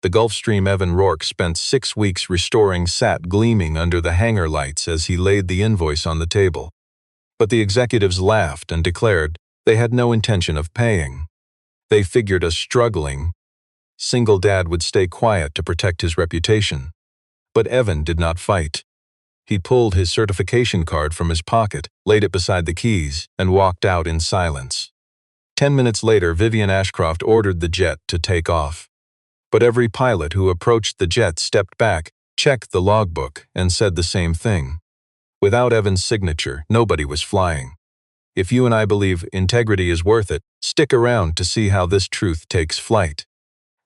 The Gulfstream Evan Rourke spent 6 weeks restoring sat gleaming under the hangar lights as he laid the invoice on the table. But the executives laughed and declared they had no intention of paying. They figured a struggling, single dad would stay quiet to protect his reputation. But Evan did not fight. He pulled his certification card from his pocket, laid it beside the keys, and walked out in silence. 10 minutes later, Vivian Ashcroft ordered the jet to take off. But every pilot who approached the jet stepped back, checked the logbook, and said the same thing. Without Evan's signature, nobody was flying. If you and I believe integrity is worth it, stick around to see how this truth takes flight.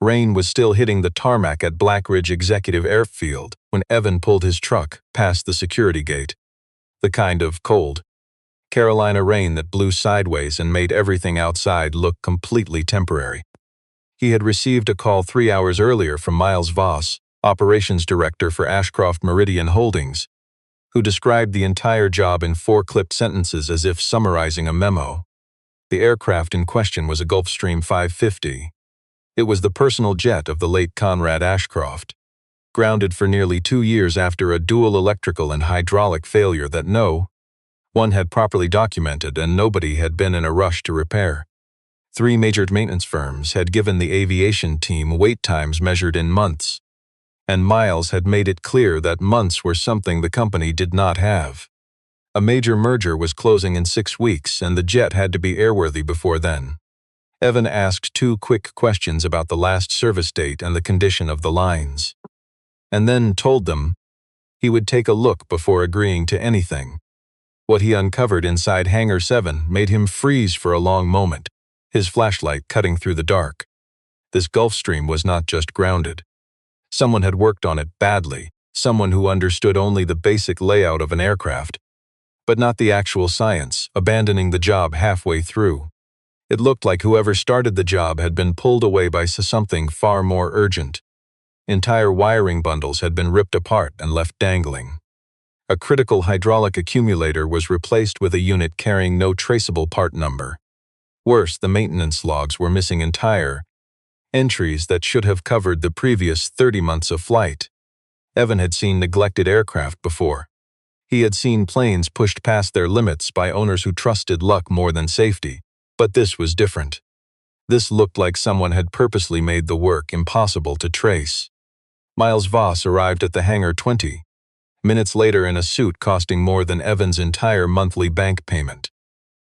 Rain was still hitting the tarmac at Black Ridge Executive Airfield when Evan pulled his truck past the security gate. The kind of cold Carolina rain that blew sideways and made everything outside look completely temporary. He had received a call 3 hours earlier from Miles Voss, operations director for Ashcroft Meridian Holdings, who described the entire job in 4 clipped sentences as if summarizing a memo. The aircraft in question was a Gulfstream 550. It was the personal jet of the late Conrad Ashcroft, grounded for nearly 2 years after a dual electrical and hydraulic failure that no one had properly documented and nobody had been in a rush to repair. 3 major maintenance firms had given the aviation team wait times measured in months, and Miles had made it clear that months were something the company did not have. A major merger was closing in 6 weeks, and the jet had to be airworthy before then. Evan asked 2 quick questions about the last service date and the condition of the lines, and then told them he would take a look before agreeing to anything. What he uncovered inside Hangar 7 made him freeze for a long moment, his flashlight cutting through the dark. This Gulfstream was not just grounded. Someone had worked on it badly, someone who understood only the basic layout of an aircraft, but not the actual science, abandoning the job halfway through. It looked like whoever started the job had been pulled away by something far more urgent. Entire wiring bundles had been ripped apart and left dangling. A critical hydraulic accumulator was replaced with a unit carrying no traceable part number. Worse, the maintenance logs were missing entire entries that should have covered the previous 30 months of flight. Evan had seen neglected aircraft before. He had seen planes pushed past their limits by owners who trusted luck more than safety, but this was different. This looked like someone had purposely made the work impossible to trace. Miles Voss arrived at the Hangar 20 minutes later in a suit costing more than Evan's entire monthly bank payment.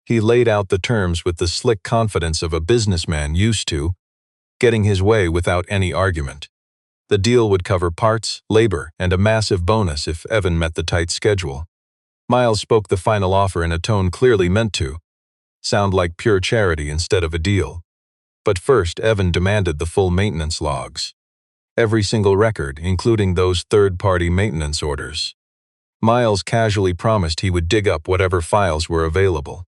He laid out the terms with the slick confidence of a businessman used to getting his way without any argument. The deal would cover parts, labor, and a massive bonus if Evan met the tight schedule. Miles spoke the final offer in a tone clearly meant to sound like pure charity instead of a deal. But first, Evan demanded the full maintenance logs. Every single record, including those third-party maintenance orders. Miles casually promised he would dig up whatever files were available.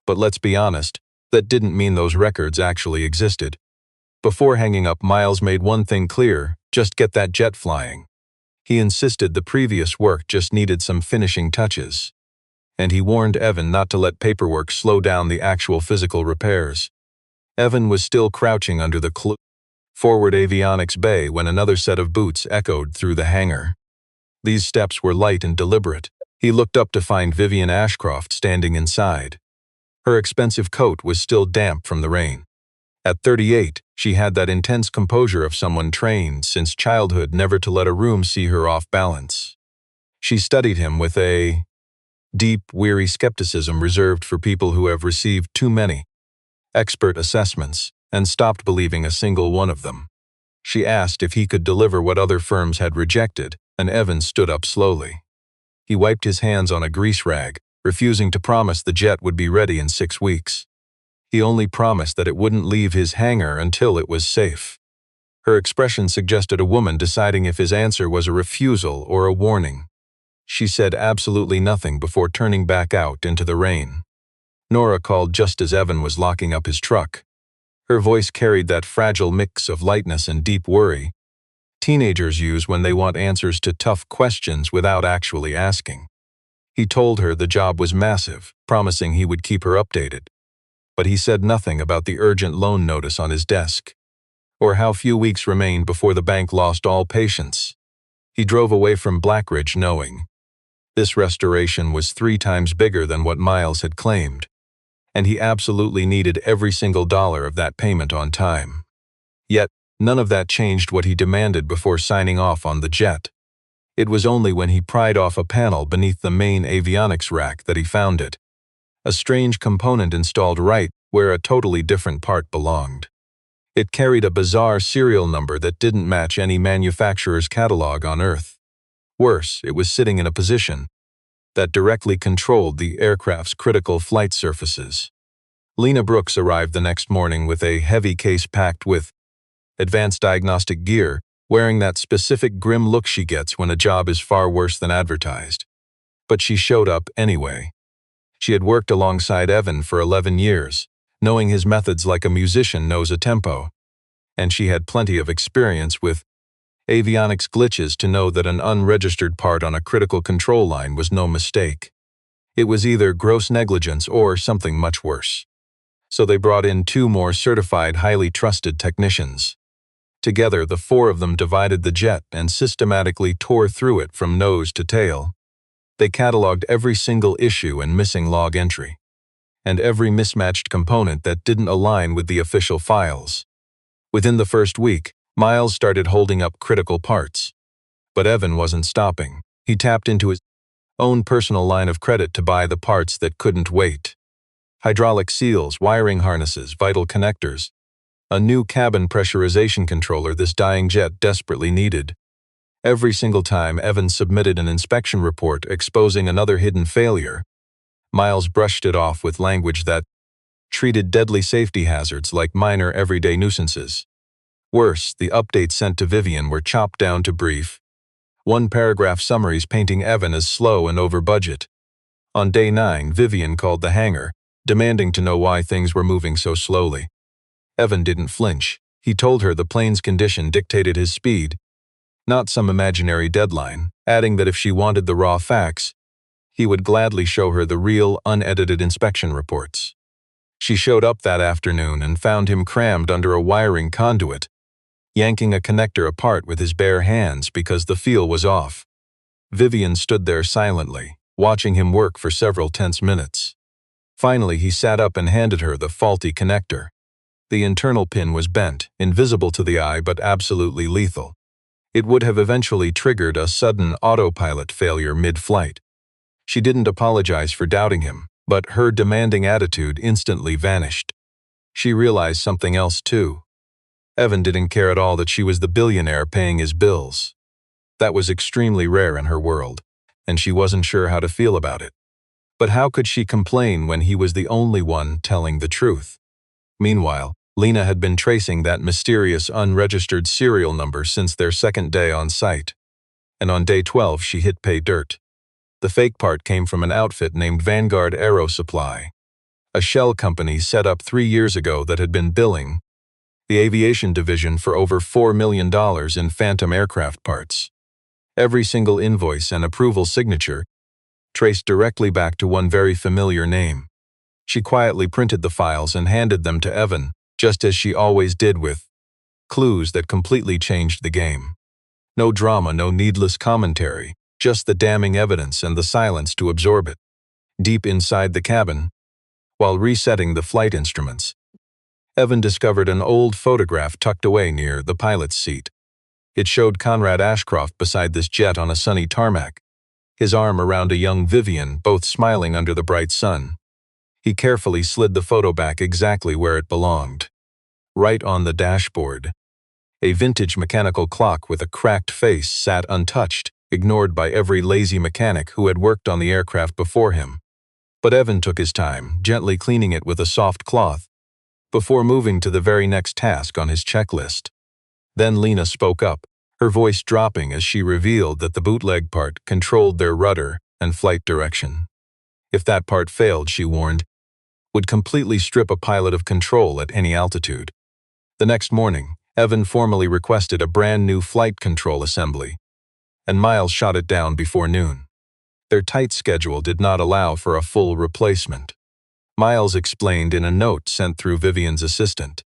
But let's be honest, that didn't mean those records actually existed. Before hanging up, Miles made one thing clear: just get that jet flying. He insisted the previous work just needed some finishing touches. And he warned Evan not to let paperwork slow down the actual physical repairs. Evan was still crouching under the forward avionics bay when another set of boots echoed through the hangar. These steps were light and deliberate. He looked up to find Vivian Ashcroft standing inside. Her expensive coat was still damp from the rain. At 38, she had that intense composure of someone trained since childhood never to let a room see her off balance. She studied him with a deep, weary skepticism reserved for people who have received too many expert assessments and stopped believing a single one of them. She asked if he could deliver what other firms had rejected, and Evan stood up slowly. He wiped his hands on a grease rag, refusing to promise the jet would be ready in 6 weeks. He only promised that it wouldn't leave his hangar until it was safe. Her expression suggested a woman deciding if his answer was a refusal or a warning. She said absolutely nothing before turning back out into the rain. Nora called just as Evan was locking up his truck. Her voice carried that fragile mix of lightness and deep worry teenagers use when they want answers to tough questions without actually asking. He told her the job was massive, promising he would keep her updated. But he said nothing about the urgent loan notice on his desk, or how few weeks remained before the bank lost all patience. He drove away from Blackridge knowing this restoration was 3 times bigger than what Miles had claimed, and he absolutely needed every single dollar of that payment on time. Yet, none of that changed what he demanded before signing off on the jet. It was only when he pried off a panel beneath the main avionics rack that he found it. A strange component installed right where a totally different part belonged. It carried a bizarre serial number that didn't match any manufacturer's catalog on Earth. Worse, it was sitting in a position that directly controlled the aircraft's critical flight surfaces. Lena Brooks arrived the next morning with a heavy case packed with advanced diagnostic gear, wearing that specific grim look she gets when a job is far worse than advertised. But she showed up anyway. She had worked alongside Evan for 11 years, knowing his methods like a musician knows a tempo, and she had plenty of experience with avionics glitches to know that an unregistered part on a critical control line was no mistake. It was either gross negligence or something much worse. So they brought in 2 more certified, highly trusted technicians. Together, the 4 of them divided the jet and systematically tore through it from nose to tail. They cataloged every single issue and missing log entry, and every mismatched component that didn't align with the official files. Within the first week, Miles started holding up critical parts. But Evan wasn't stopping. He tapped into his own personal line of credit to buy the parts that couldn't wait. Hydraulic seals, wiring harnesses, vital connectors. A new cabin pressurization controller this dying jet desperately needed. Every single time Evan submitted an inspection report exposing another hidden failure, Miles brushed it off with language that treated deadly safety hazards like minor everyday nuisances. Worse, the updates sent to Vivian were chopped down to brief, 1-paragraph summaries painting Evan as slow and over budget. On day 9, Vivian called the hangar, demanding to know why things were moving so slowly. Evan didn't flinch. He told her the plane's condition dictated his speed, not some imaginary deadline, adding that if she wanted the raw facts, he would gladly show her the real, unedited inspection reports. She showed up that afternoon and found him crammed under a wiring conduit, yanking a connector apart with his bare hands because the feel was off. Vivian stood there silently, watching him work for several tense minutes. Finally, he sat up and handed her the faulty connector. The internal pin was bent, invisible to the eye but absolutely lethal. It would have eventually triggered a sudden autopilot failure mid-flight. She didn't apologize for doubting him, but her demanding attitude instantly vanished. She realized something else too. Evan didn't care at all that she was the billionaire paying his bills. That was extremely rare in her world, and she wasn't sure how to feel about it. But how could she complain when he was the only one telling the truth? Meanwhile, Lena had been tracing that mysterious unregistered serial number since their second day on site. And on day 12 she hit pay dirt. The fake part came from an outfit named Vanguard Aero Supply, a shell company set up 3 years ago that had been billing the aviation division for over $4 million in phantom aircraft parts. Every single invoice and approval signature traced directly back to one very familiar name. She quietly printed the files and handed them to Evan, just as she always did, with clues that completely changed the game. No drama, no needless commentary, just the damning evidence and the silence to absorb it. Deep inside the cabin, while resetting the flight instruments, Evan discovered an old photograph tucked away near the pilot's seat. It showed Conrad Ashcroft beside this jet on a sunny tarmac, his arm around a young Vivian, both smiling under the bright sun. He carefully slid the photo back exactly where it belonged, right on the dashboard. A vintage mechanical clock with a cracked face sat untouched, ignored by every lazy mechanic who had worked on the aircraft before him. But Evan took his time, gently cleaning it with a soft cloth, before moving to the very next task on his checklist. Then Lena spoke up, her voice dropping as she revealed that the bootleg part controlled their rudder and flight direction. If that part failed, she warned, would completely strip a pilot of control at any altitude. The next morning, Evan formally requested a brand new flight control assembly, and Miles shot it down before noon. Their tight schedule did not allow for a full replacement. Miles explained in a note sent through Vivian's assistant.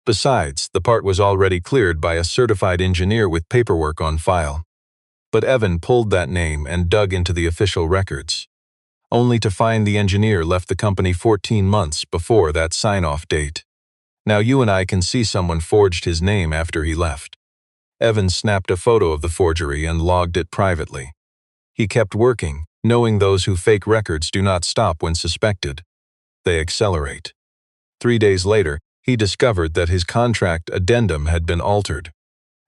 Besides, the part was already cleared by a certified engineer with paperwork on file. But Evan pulled that name and dug into the official records, only to find the engineer left the company 14 months before that sign-off date. Now you and I can see someone forged his name after he left. Evan snapped a photo of the forgery and logged it privately. He kept working, knowing those who fake records do not stop when suspected. They accelerate. 3 days later, he discovered that his contract addendum had been altered.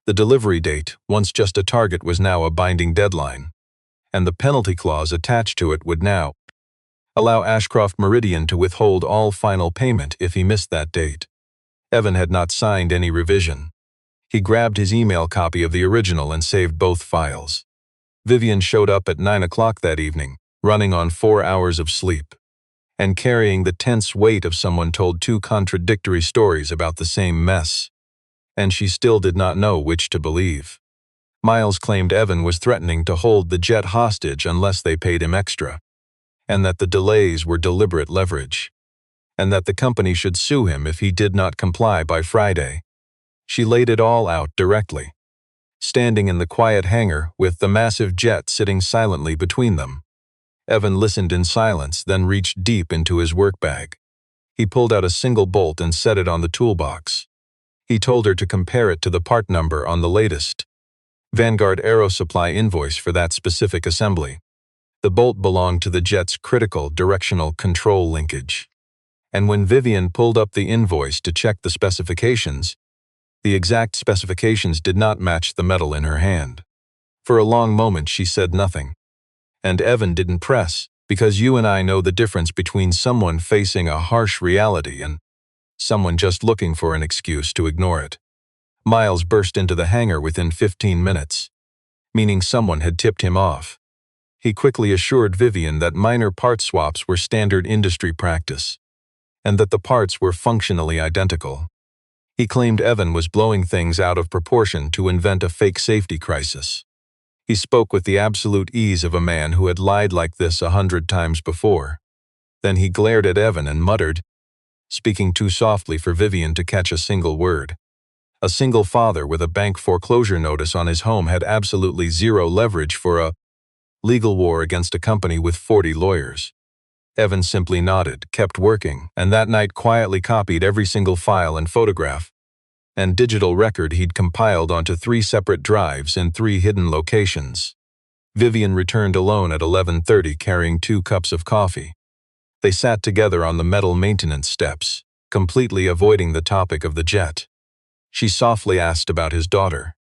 The delivery date, once just a target, was now a binding deadline, and the penalty clause attached to it would now allow Ashcroft Meridian to withhold all final payment if he missed that date. Evan had not signed any revision. He grabbed his email copy of the original and saved both files. Vivian showed up at 9 o'clock that evening, running on 4 hours of sleep, and carrying the tense weight of someone told 2 contradictory stories about the same mess. And she still did not know which to believe. Miles claimed Evan was threatening to hold the jet hostage unless they paid him extra, and that the delays were deliberate leverage, and that the company should sue him if he did not comply by Friday. She laid it all out directly, standing in the quiet hangar with the massive jet sitting silently between them. Evan listened in silence, then reached deep into his work bag. He pulled out a single bolt and set it on the toolbox. He told her to compare it to the part number on the latest Vanguard Aero Supply invoice for that specific assembly. The bolt belonged to the jet's critical directional control linkage. And when Vivian pulled up the invoice to check the specifications, the exact specifications did not match the metal in her hand. For a long moment she said nothing. And Evan didn't press, because you and I know the difference between someone facing a harsh reality and someone just looking for an excuse to ignore it. Miles burst into the hangar within 15 minutes, meaning someone had tipped him off. He quickly assured Vivian that minor part swaps were standard industry practice, and that the parts were functionally identical. He claimed Evan was blowing things out of proportion to invent a fake safety crisis. He spoke with the absolute ease of a man who had lied like this 100 times before. Then he glared at Evan and muttered, speaking too softly for Vivian to catch a single word. A single father with a bank foreclosure notice on his home had absolutely zero leverage for a legal war against a company with 40 lawyers. Evan simply nodded, kept working, and that night quietly copied every single file and photograph and digital record he'd compiled onto 3 separate drives in 3 hidden locations. Vivian returned alone at 11:30 carrying 2 cups of coffee. They sat together on the metal maintenance steps, completely avoiding the topic of the jet. She softly asked about his daughter.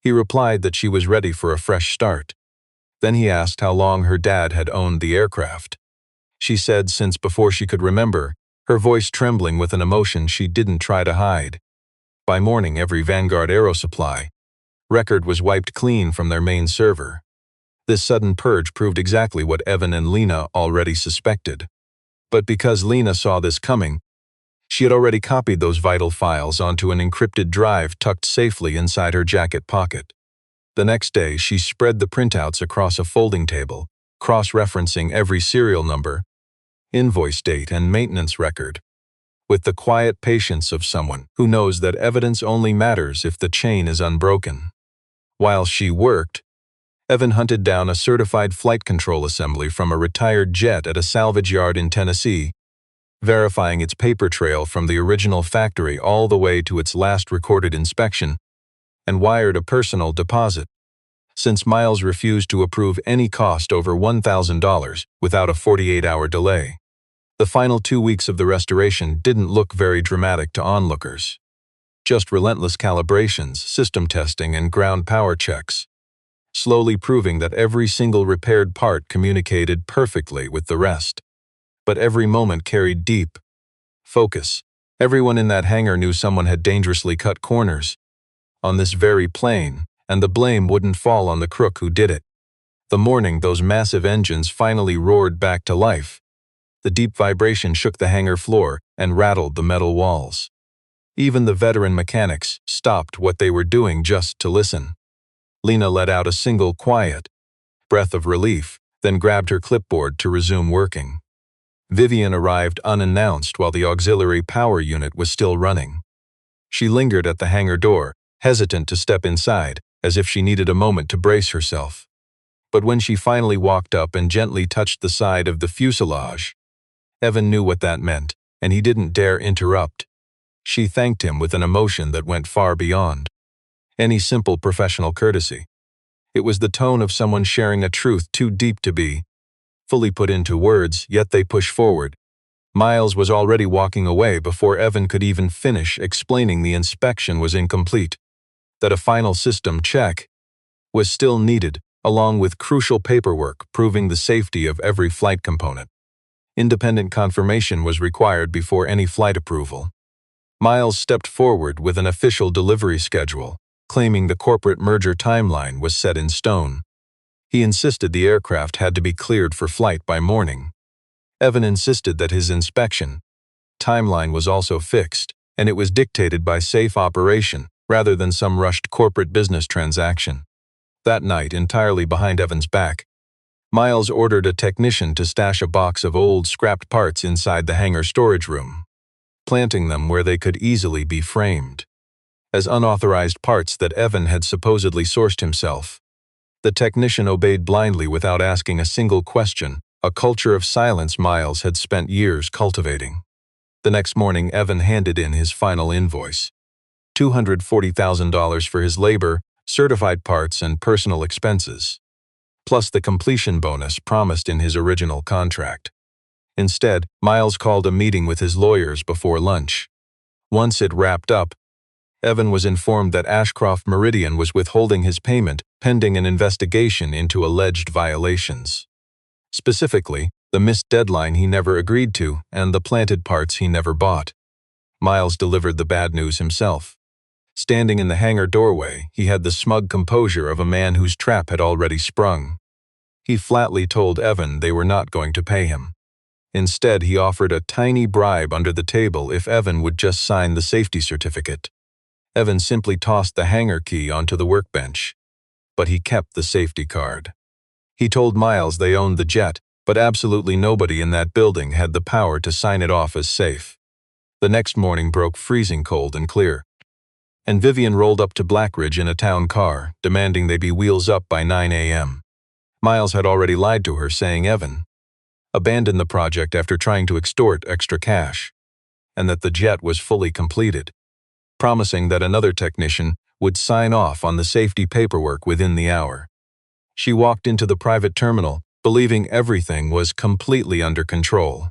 He replied that she was ready for a fresh start. Then he asked how long her dad had owned the aircraft. She said since before she could remember, her voice trembling with an emotion she didn't try to hide. By morning, every Vanguard Aero Supply record was wiped clean from their main server. This sudden purge proved exactly what Evan and Lena already suspected. But because Lena saw this coming, she had already copied those vital files onto an encrypted drive tucked safely inside her jacket pocket. The next day, she spread the printouts across a folding table, cross-referencing every serial number, invoice date, and maintenance record, with the quiet patience of someone who knows that evidence only matters if the chain is unbroken. While she worked, Evan hunted down a certified flight control assembly from a retired jet at a salvage yard in Tennessee, verifying its paper trail from the original factory all the way to its last recorded inspection, and wired a personal deposit. Since Miles refused to approve any cost over $1,000 without a 48-hour delay, the final 2 weeks of the restoration didn't look very dramatic to onlookers. Just relentless calibrations, system testing, and ground power checks, slowly proving that every single repaired part communicated perfectly with the rest. But every moment carried deep focus. Everyone in that hangar knew someone had dangerously cut corners on this very plane, and the blame wouldn't fall on the crook who did it. The morning those massive engines finally roared back to life, the deep vibration shook the hangar floor and rattled the metal walls. Even the veteran mechanics stopped what they were doing just to listen. Lena let out a single quiet breath of relief, then grabbed her clipboard to resume working. Vivian arrived unannounced while the auxiliary power unit was still running. She lingered at the hangar door, hesitant to step inside, as if she needed a moment to brace herself. But when she finally walked up and gently touched the side of the fuselage, Evan knew what that meant, and he didn't dare interrupt. She thanked him with an emotion that went far beyond any simple professional courtesy. It was the tone of someone sharing a truth too deep to be fully put into words, yet they pushed forward. Miles was already walking away before Evan could even finish explaining the inspection was incomplete, that a final system check was still needed, along with crucial paperwork proving the safety of every flight component. Independent confirmation was required before any flight approval. Miles stepped forward with an official delivery schedule, claiming the corporate merger timeline was set in stone. He insisted the aircraft had to be cleared for flight by morning. Evan insisted that his inspection timeline was also fixed, and it was dictated by safe operation rather than some rushed corporate business transaction. That night, entirely behind Evan's back, Miles ordered a technician to stash a box of old scrapped parts inside the hangar storage room, planting them where they could easily be framed as unauthorized parts that Evan had supposedly sourced himself. The technician obeyed blindly without asking a single question, a culture of silence Miles had spent years cultivating. The next morning, Evan handed in his final invoice. $240,000 for his labor, certified parts, and personal expenses, plus the completion bonus promised in his original contract. Instead, Miles called a meeting with his lawyers before lunch. Once it wrapped up, Evan was informed that Ashcroft Meridian was withholding his payment pending an investigation into alleged violations. Specifically, the missed deadline he never agreed to and the planted parts he never bought. Miles delivered the bad news himself. Standing in the hangar doorway, he had the smug composure of a man whose trap had already sprung. He flatly told Evan they were not going to pay him. Instead, he offered a tiny bribe under the table if Evan would just sign the safety certificate. Evan simply tossed the hangar key onto the workbench, but he kept the safety card. He told Miles they owned the jet, but absolutely nobody in that building had the power to sign it off as safe. The next morning broke freezing cold and clear, and Vivian rolled up to Blackridge in a town car, demanding they be wheels up by 9 a.m. Miles had already lied to her, saying Evan abandoned the project after trying to extort extra cash, and that the jet was fully completed, promising that another technician would sign off on the safety paperwork within the hour. She walked into the private terminal, believing everything was completely under control,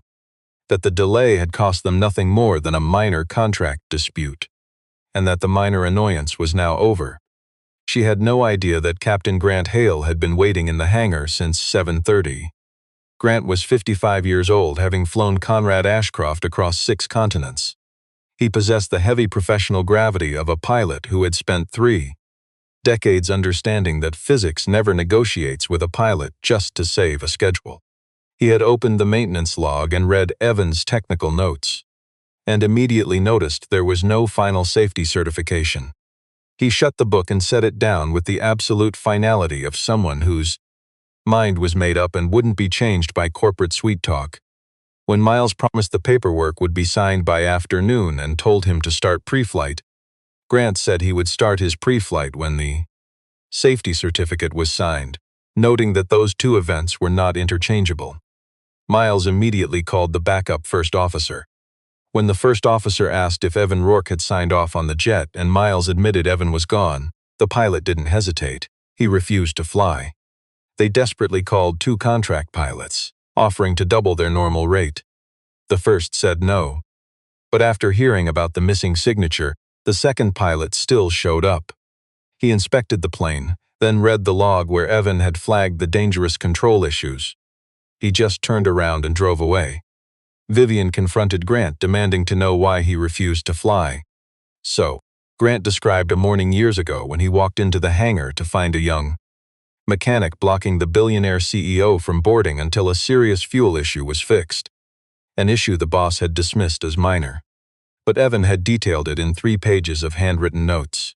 that the delay had cost them nothing more than a minor contract dispute, and that the minor annoyance was now over. She had no idea that Captain Grant Hale had been waiting in the hangar since 7:30. Grant was 55 years old, having flown Conrad Ashcroft across 6 continents. He possessed the heavy professional gravity of a pilot who had spent 3 decades understanding that physics never negotiates with a pilot just to save a schedule. He had opened the maintenance log and read Evan's technical notes, and immediately noticed there was no final safety certification. He shut the book and set it down with the absolute finality of someone whose mind was made up and wouldn't be changed by corporate sweet talk. When Miles promised the paperwork would be signed by afternoon and told him to start pre-flight, Grant said he would start his pre-flight when the safety certificate was signed, noting that those 2 events were not interchangeable. Miles immediately called the backup first officer. When the first officer asked if Evan Rourke had signed off on the jet and Miles admitted Evan was gone, the pilot didn't hesitate. He refused to fly. They desperately called 2 contract pilots, offering to double their normal rate. The first said no. But after hearing about the missing signature, the second pilot still showed up. He inspected the plane, then read the log where Evan had flagged the dangerous control issues. He just turned around and drove away. Vivian confronted Grant, demanding to know why he refused to fly. So, Grant described a morning years ago when he walked into the hangar to find a young mechanic blocking the billionaire CEO from boarding until a serious fuel issue was fixed, an issue the boss had dismissed as minor. But Evan had detailed it in 3 pages of handwritten notes.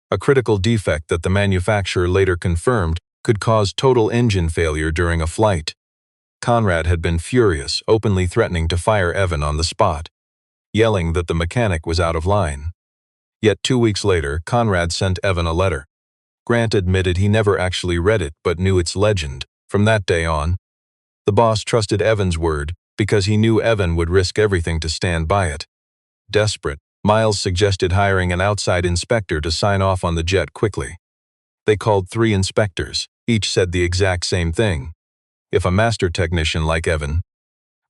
A critical defect that the manufacturer later confirmed could cause total engine failure during a flight. Conrad had been furious, openly threatening to fire Evan on the spot, yelling that the mechanic was out of line. Yet 2 weeks later, Conrad sent Evan a letter. Grant admitted he never actually read it but knew its legend. From that day on, the boss trusted Evan's word because he knew Evan would risk everything to stand by it. Desperate, Miles suggested hiring an outside inspector to sign off on the jet quickly. They called 3 inspectors. Each said the exact same thing. If a master technician like Evan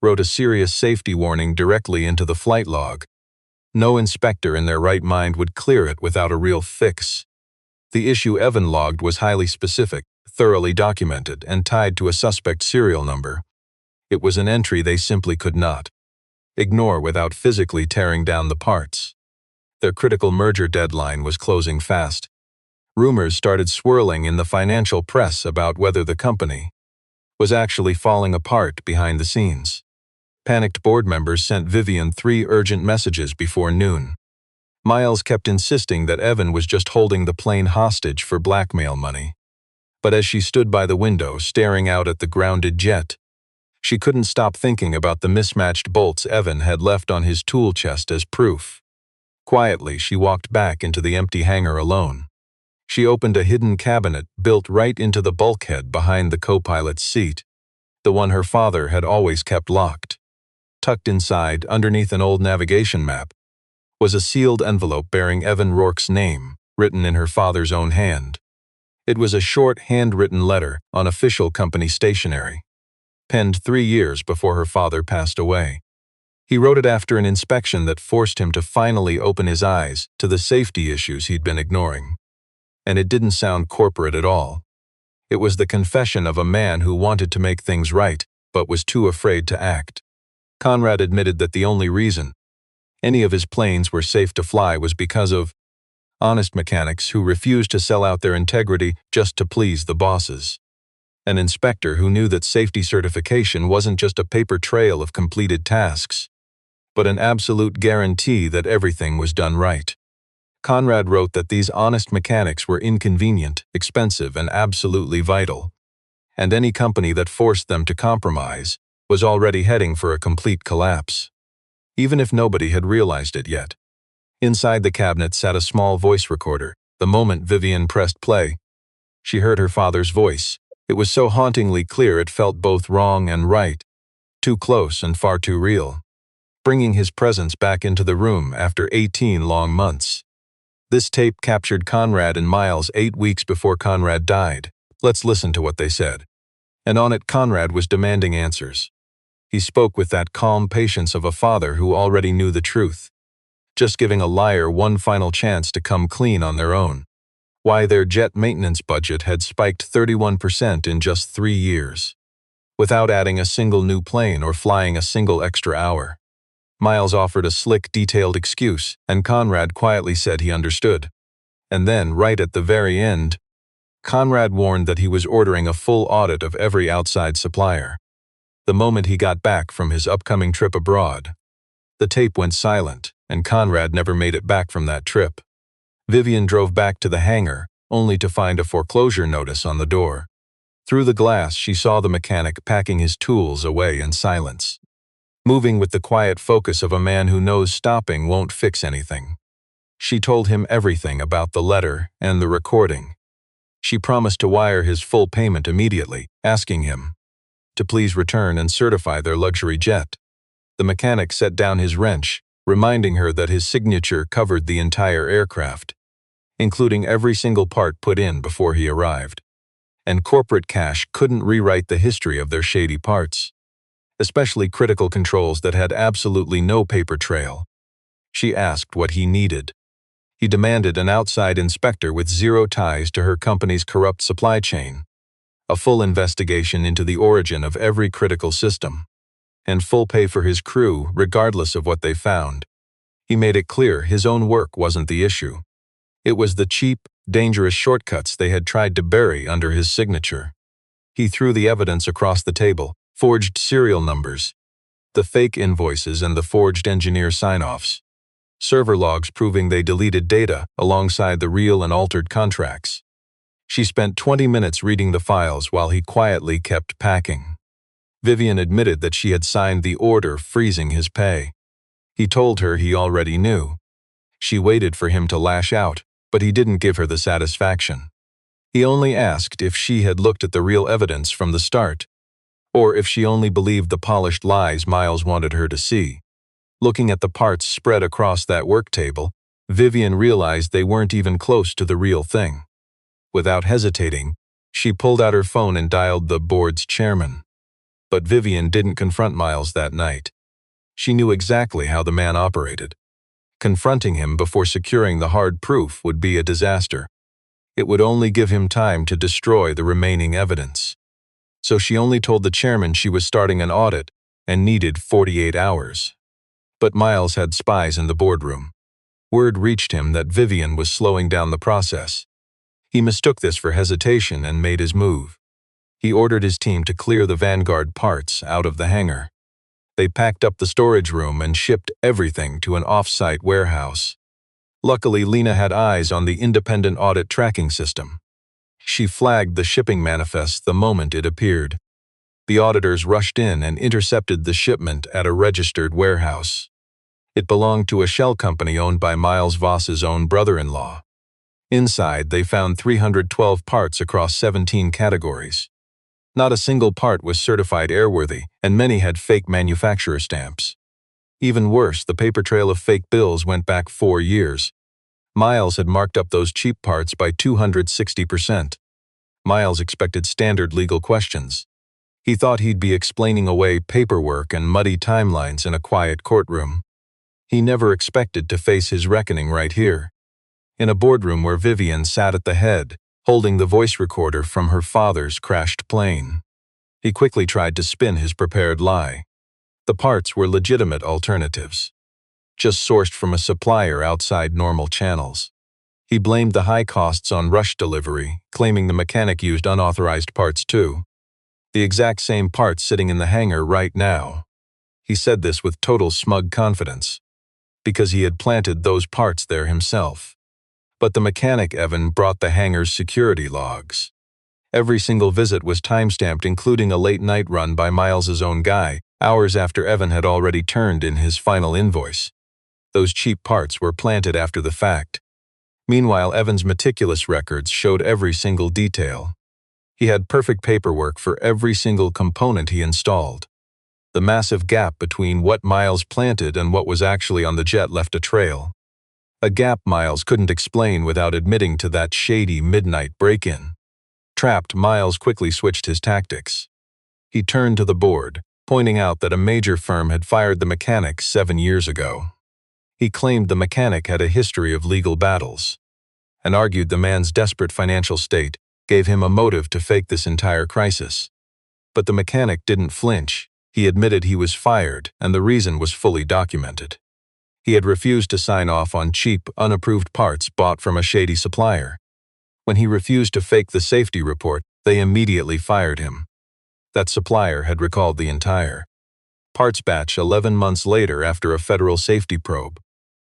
wrote a serious safety warning directly into the flight log, no inspector in their right mind would clear it without a real fix. The issue Evan logged was highly specific, thoroughly documented, and tied to a suspect serial number. It was an entry they simply could not ignore without physically tearing down the parts. Their critical merger deadline was closing fast. Rumors started swirling in the financial press about whether the company was actually falling apart behind the scenes. Panicked board members sent Vivian 3 urgent messages before noon. Miles kept insisting that Evan was just holding the plane hostage for blackmail money. But as she stood by the window staring out at the grounded jet, she couldn't stop thinking about the mismatched bolts Evan had left on his tool chest as proof. Quietly, she walked back into the empty hangar alone. She opened a hidden cabinet built right into the bulkhead behind the co-pilot's seat, the one her father had always kept locked. Tucked inside, underneath an old navigation map, was a sealed envelope bearing Evan Rourke's name, written in her father's own hand. It was a short, handwritten letter on official company stationery, penned 3 years before her father passed away. He wrote it after an inspection that forced him to finally open his eyes to the safety issues he'd been ignoring. And it didn't sound corporate at all. It was the confession of a man who wanted to make things right, but was too afraid to act. Conrad admitted that the only reason any of his planes were safe to fly was because of honest mechanics who refused to sell out their integrity just to please the bosses. An inspector who knew that safety certification wasn't just a paper trail of completed tasks, but an absolute guarantee that everything was done right. Conrad wrote that these honest mechanics were inconvenient, expensive, and absolutely vital, and any company that forced them to compromise was already heading for a complete collapse, even if nobody had realized it yet. Inside the cabinet sat a small voice recorder. The moment Vivian pressed play, she heard her father's voice. It was so hauntingly clear it felt both wrong and right, too close and far too real, bringing his presence back into the room after 18 long months. This tape captured Conrad and Miles 8 weeks before Conrad died. Let's listen to what they said. And on it, Conrad was demanding answers. He spoke with that calm patience of a father who already knew the truth, just giving a liar one final chance to come clean on their own. Why their jet maintenance budget had spiked 31% in just 3 years, without adding a single new plane or flying a single extra hour. Miles offered a slick, detailed excuse, and Conrad quietly said he understood. And then, right at the very end, Conrad warned that he was ordering a full audit of every outside supplier. The moment he got back from his upcoming trip abroad, the tape went silent, and Conrad never made it back from that trip. Vivian drove back to the hangar, only to find a foreclosure notice on the door. Through the glass, she saw the mechanic packing his tools away in silence, moving with the quiet focus of a man who knows stopping won't fix anything. She told him everything about the letter and the recording. She promised to wire his full payment immediately, asking him to please return and certify their luxury jet. The mechanic set down his wrench, reminding her that his signature covered the entire aircraft, including every single part put in before he arrived. And corporate cash couldn't rewrite the history of their shady parts, especially critical controls that had absolutely no paper trail. She asked what he needed. He demanded an outside inspector with zero ties to her company's corrupt supply chain, a full investigation into the origin of every critical system, and full pay for his crew regardless of what they found. He made it clear his own work wasn't the issue. It was the cheap, dangerous shortcuts they had tried to bury under his signature. He threw the evidence across the table, forged serial numbers, the fake invoices and the forged engineer sign-offs, server logs proving they deleted data alongside the real and altered contracts. She spent 20 minutes reading the files while he quietly kept packing. Vivian admitted that she had signed the order freezing his pay. He told her he already knew. She waited for him to lash out, but he didn't give her the satisfaction. He only asked if she had looked at the real evidence from the start, or if she only believed the polished lies Miles wanted her to see. Looking at the parts spread across that work table, Vivian realized they weren't even close to the real thing. Without hesitating, she pulled out her phone and dialed the board's chairman. But Vivian didn't confront Miles that night. She knew exactly how the man operated. Confronting him before securing the hard proof would be a disaster. It would only give him time to destroy the remaining evidence. So she only told the chairman she was starting an audit and needed 48 hours. But Miles had spies in the boardroom. Word reached him that Vivian was slowing down the process. He mistook this for hesitation and made his move. He ordered his team to clear the Vanguard parts out of the hangar. They packed up the storage room and shipped everything to an off-site warehouse. Luckily, Lena had eyes on the independent audit tracking system. She flagged the shipping manifest the moment it appeared. The auditors rushed in and intercepted the shipment at a registered warehouse. It belonged to a shell company owned by Miles Voss's own brother-in-law. Inside, they found 312 parts across 17 categories. Not a single part was certified airworthy, and many had fake manufacturer stamps. Even worse, the paper trail of fake bills went back 4 years. Miles had marked up those cheap parts by 260%. Miles expected standard legal questions. He thought he'd be explaining away paperwork and muddy timelines in a quiet courtroom. He never expected to face his reckoning right here, in a boardroom where Vivian sat at the head, holding the voice recorder from her father's crashed plane. He quickly tried to spin his prepared lie. The parts were legitimate alternatives, just sourced from a supplier outside normal channels. He blamed the high costs on rush delivery, claiming the mechanic used unauthorized parts too. The exact same parts sitting in the hangar right now. He said this with total smug confidence, because he had planted those parts there himself. But the mechanic Evan brought the hangar's security logs. Every single visit was timestamped, including a late-night run by Miles's own guy, hours after Evan had already turned in his final invoice. Those cheap parts were planted after the fact. Meanwhile, Evan's meticulous records showed every single detail. He had perfect paperwork for every single component he installed. The massive gap between what Miles planted and what was actually on the jet left a trail. A gap Miles couldn't explain without admitting to that shady midnight break-in. Trapped, Miles quickly switched his tactics. He turned to the board, pointing out that a major firm had fired the mechanic 7 years ago. He claimed the mechanic had a history of legal battles, and argued the man's desperate financial state gave him a motive to fake this entire crisis. But the mechanic didn't flinch. He admitted he was fired, and the reason was fully documented. He had refused to sign off on cheap, unapproved parts bought from a shady supplier. When he refused to fake the safety report, they immediately fired him. That supplier had recalled the entire parts batch 11 months later after a federal safety probe.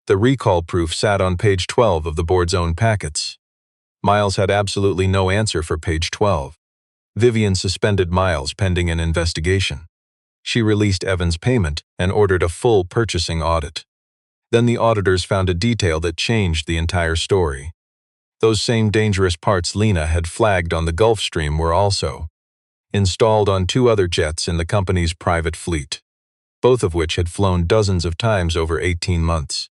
The recall proof sat on page 12 of the board's own packets. Miles had absolutely no answer for page 12. Vivian suspended Miles pending an investigation. She released Evan's payment and ordered a full purchasing audit. Then the auditors found a detail that changed the entire story. Those same dangerous parts Lena had flagged on the Gulfstream were also installed on 2 other jets in the company's private fleet, both of which had flown dozens of times over 18 months.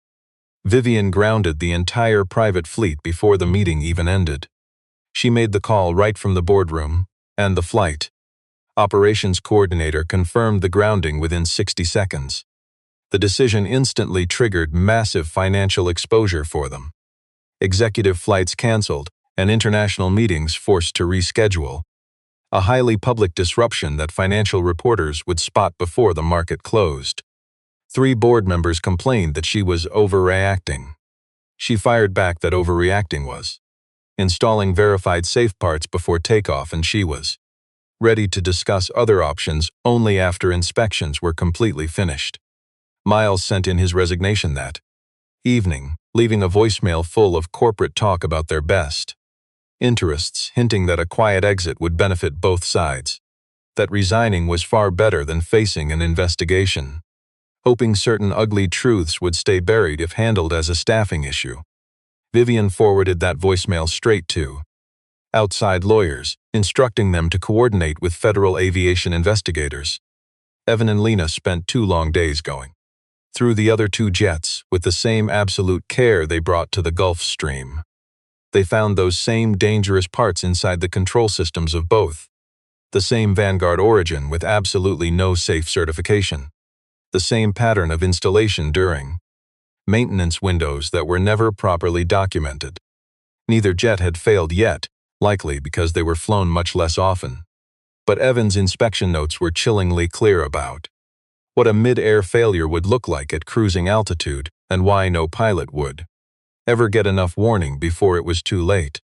Vivian grounded the entire private fleet before the meeting even ended. She made the call right from the boardroom, and the flight operations coordinator confirmed the grounding within 60 seconds. The decision instantly triggered massive financial exposure for them. Executive flights canceled and international meetings forced to reschedule. A highly public disruption that financial reporters would spot before the market closed. 3 board members complained that she was overreacting. She fired back that overreacting was installing verified safe parts before takeoff, and she was ready to discuss other options only after inspections were completely finished. Miles sent in his resignation that evening, leaving a voicemail full of corporate talk about their best interests, hinting that a quiet exit would benefit both sides, that resigning was far better than facing an investigation. hoping certain ugly truths would stay buried if handled as a staffing issue. Vivian forwarded that voicemail straight to outside lawyers, instructing them to coordinate with federal aviation investigators. Evan and Lena spent 2 long days going through the other 2 jets with the same absolute care they brought to the Gulfstream. They found those same dangerous parts inside the control systems of both. The same Vanguard origin with absolutely no safe certification. The same pattern of installation during maintenance windows that were never properly documented. Neither jet had failed yet, likely because they were flown much less often. But Evan's inspection notes were chillingly clear about what a mid-air failure would look like at cruising altitude and why no pilot would ever get enough warning before it was too late.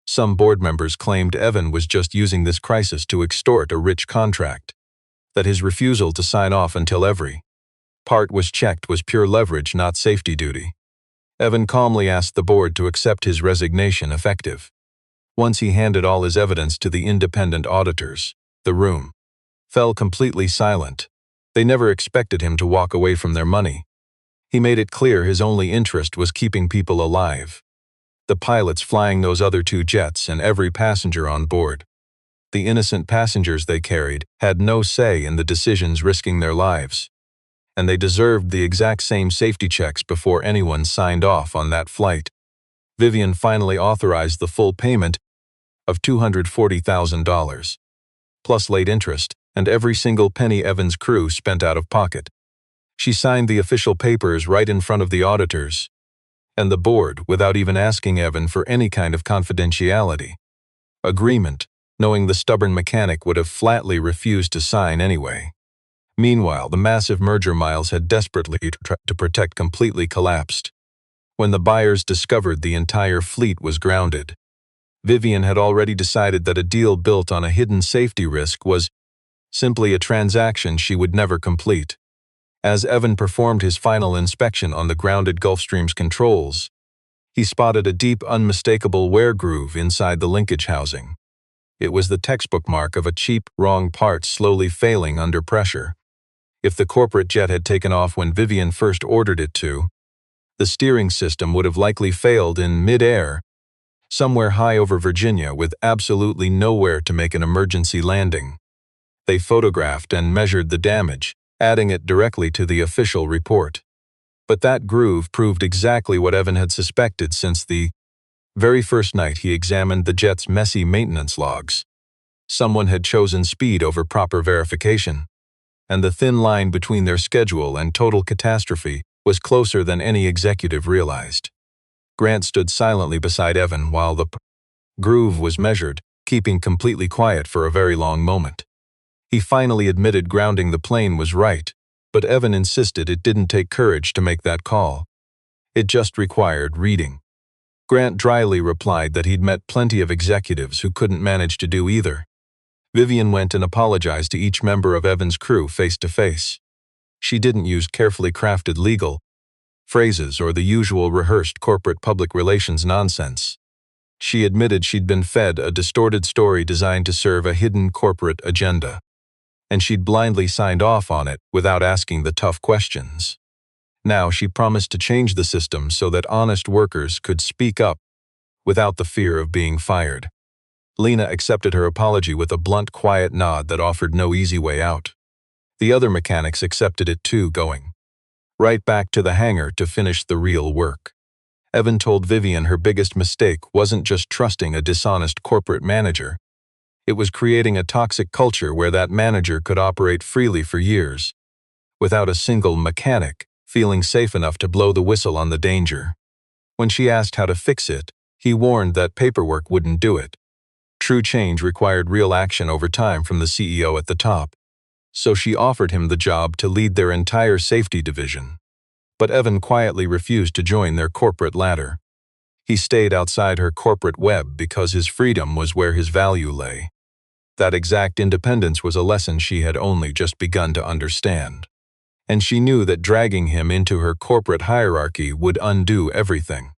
Some board members claimed Evan was just using this crisis to extort a rich contract, that his refusal to sign off until every part was checked was pure leverage, not safety duty. Evan calmly asked the board to accept his resignation effective. Once he handed all his evidence to the independent auditors, the room fell completely silent. They never expected him to walk away from their money. He made it clear his only interest was keeping people alive. The pilots flying those other 2 jets and every passenger on board. The innocent passengers they carried had no say in the decisions risking their lives. And they deserved the exact same safety checks before anyone signed off on that flight. Vivian finally authorized the full payment of $240,000, plus late interest, and every single penny Evan's crew spent out of pocket. She signed the official papers right in front of the auditors and the board without even asking Evan for any kind of confidentiality agreement, knowing the stubborn mechanic would have flatly refused to sign anyway. Meanwhile, the massive merger Miles had desperately tried to protect completely collapsed. When the buyers discovered the entire fleet was grounded, Vivian had already decided that a deal built on a hidden safety risk was simply a transaction she would never complete. As Evan performed his final inspection on the grounded Gulfstream's controls, he spotted a deep, unmistakable wear groove inside the linkage housing. It was the textbook mark of a cheap, wrong part slowly failing under pressure. If the corporate jet had taken off when Vivian first ordered it to, the steering system would have likely failed in mid-air, somewhere high over Virginia with absolutely nowhere to make an emergency landing. They photographed and measured the damage, adding it directly to the official report. But that groove proved exactly what Evan had suspected since the very first night he examined the jet's messy maintenance logs. Someone had chosen speed over proper verification, and the thin line between their schedule and total catastrophe was closer than any executive realized. Grant stood silently beside Evan while the groove was measured, keeping completely quiet for a very long moment. He finally admitted grounding the plane was right, but Evan insisted it didn't take courage to make that call. It just required reading. Grant dryly replied that he'd met plenty of executives who couldn't manage to do either. Vivian went and apologized to each member of Evan's crew face to face. She didn't use carefully crafted legal phrases or the usual rehearsed corporate public relations nonsense. She admitted she'd been fed a distorted story designed to serve a hidden corporate agenda, and she'd blindly signed off on it without asking the tough questions. Now she promised to change the system so that honest workers could speak up without the fear of being fired. Lena accepted her apology with a blunt, quiet nod that offered no easy way out. The other mechanics accepted it too, going right back to the hangar to finish the real work. Evan told Vivian her biggest mistake wasn't just trusting a dishonest corporate manager. It was creating a toxic culture where that manager could operate freely for years, without a single mechanic feeling safe enough to blow the whistle on the danger. When she asked how to fix it, he warned that paperwork wouldn't do it. True change required real action over time from the CEO at the top, so she offered him the job to lead their entire safety division. But Evan quietly refused to join their corporate ladder. He stayed outside her corporate web because his freedom was where his value lay. That exact independence was a lesson she had only just begun to understand. And she knew that dragging him into her corporate hierarchy would undo everything.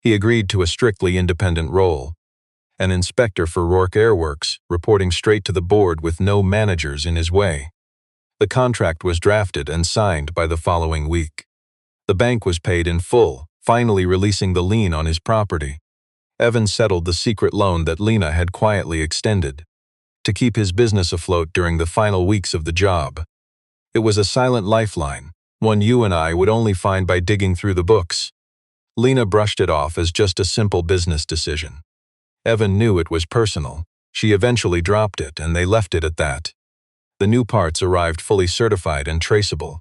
He agreed to a strictly independent role, an inspector for Rourke Airworks, reporting straight to the board with no managers in his way. The contract was drafted and signed by the following week. The bank was paid in full, finally releasing the lien on his property. Evan settled the secret loan that Lena had quietly extended to keep his business afloat during the final weeks of the job. It was a silent lifeline, one you and I would only find by digging through the books. Lena brushed it off as just a simple business decision. Evan knew it was personal. She eventually dropped it, and they left it at that. The new parts arrived fully certified and traceable.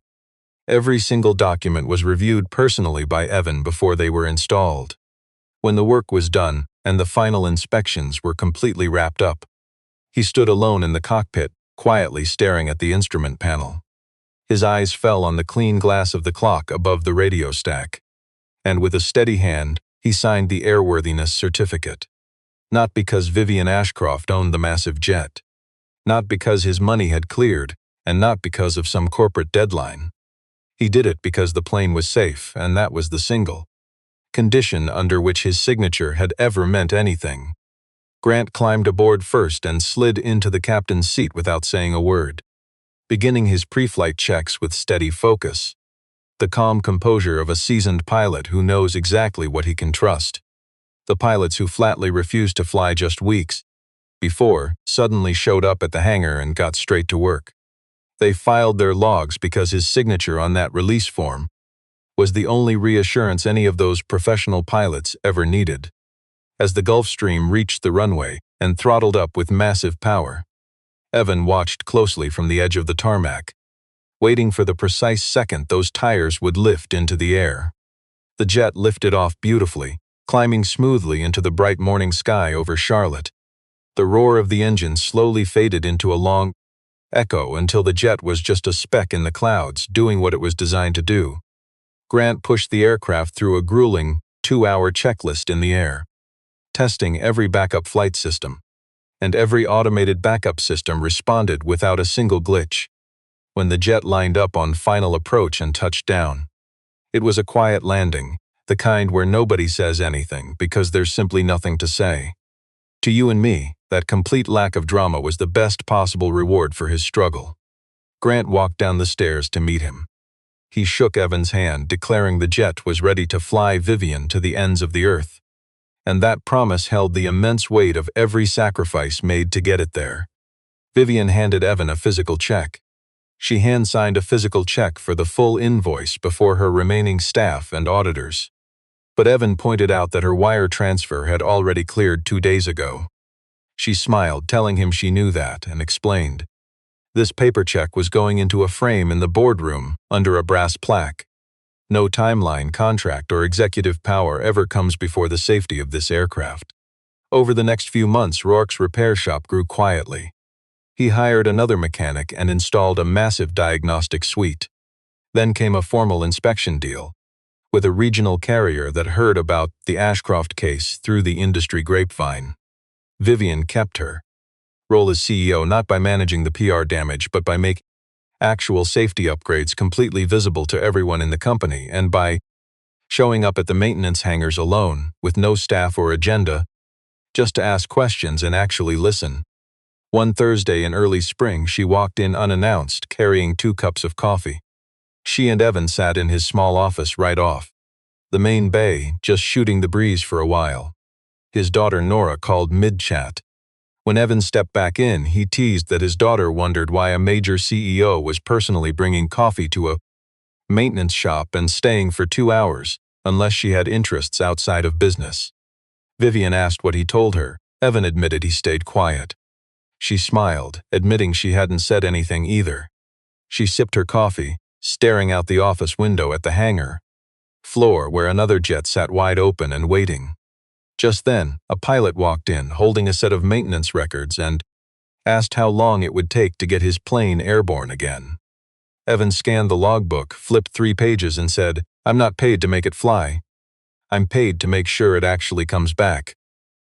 Every single document was reviewed personally by Evan before they were installed. When the work was done and the final inspections were completely wrapped up, he stood alone in the cockpit, quietly staring at the instrument panel. His eyes fell on the clean glass of the clock above the radio stack, and with a steady hand, he signed the airworthiness certificate. Not because Vivian Ashcroft owned the massive jet. Not because his money had cleared, and not because of some corporate deadline. He did it because the plane was safe, and that was the single condition under which his signature had ever meant anything. Grant climbed aboard first and slid into the captain's seat without saying a word, beginning his pre-flight checks with steady focus, the calm composure of a seasoned pilot who knows exactly what he can trust. The pilots who flatly refused to fly just weeks before suddenly showed up at the hangar and got straight to work. They filed their logs because his signature on that release form was the only reassurance any of those professional pilots ever needed. As the Gulfstream reached the runway and throttled up with massive power, Evan watched closely from the edge of the tarmac, waiting for the precise second those tires would lift into the air. The jet lifted off beautifully, climbing smoothly into the bright morning sky over Charlotte. The roar of the engine slowly faded into a long echo until the jet was just a speck in the clouds, doing what it was designed to do. Grant pushed the aircraft through a grueling 2-hour checklist in the air, testing every backup flight system, and every automated backup system responded without a single glitch. When the jet lined up on final approach and touched down, it was a quiet landing, the kind where nobody says anything because there's simply nothing to say. To you and me, that complete lack of drama was the best possible reward for his struggle. Grant walked down the stairs to meet him. He shook Evan's hand, declaring the jet was ready to fly Vivian to the ends of the earth. And that promise held the immense weight of every sacrifice made to get it there. Vivian handed Evan a physical check. She hand-signed a physical check for the full invoice before her remaining staff and auditors. But Evan pointed out that her wire transfer had already cleared 2 days ago. She smiled, telling him she knew that, and explained. This paper check was going into a frame in the boardroom under a brass plaque. No timeline, contract, or executive power ever comes before the safety of this aircraft. Over the next few months, Rourke's repair shop grew quietly. He hired another mechanic and installed a massive diagnostic suite. Then came a formal inspection deal with a regional carrier that heard about the Ashcroft case through the industry grapevine. Vivian kept her role as CEO not by managing the PR damage but by making actual safety upgrades completely visible to everyone in the company and by showing up at the maintenance hangars alone, with no staff or agenda, just to ask questions and actually listen. One Thursday in early spring, she walked in unannounced, carrying 2 cups of coffee. She and Evan sat in his small office right off the main bay, just shooting the breeze for a while. His daughter Nora called mid-chat. When Evan stepped back in, he teased that his daughter wondered why a major CEO was personally bringing coffee to a maintenance shop and staying for 2 hours, unless she had interests outside of business. Vivian asked what he told her. Evan admitted he stayed quiet. She smiled, admitting she hadn't said anything either. She sipped her coffee, staring out the office window at the hangar floor where another jet sat wide open and waiting. Just then, a pilot walked in, holding a set of maintenance records, and asked how long it would take to get his plane airborne again. Evan scanned the logbook, flipped 3 pages, and said, "I'm not paid to make it fly. I'm paid to make sure it actually comes back."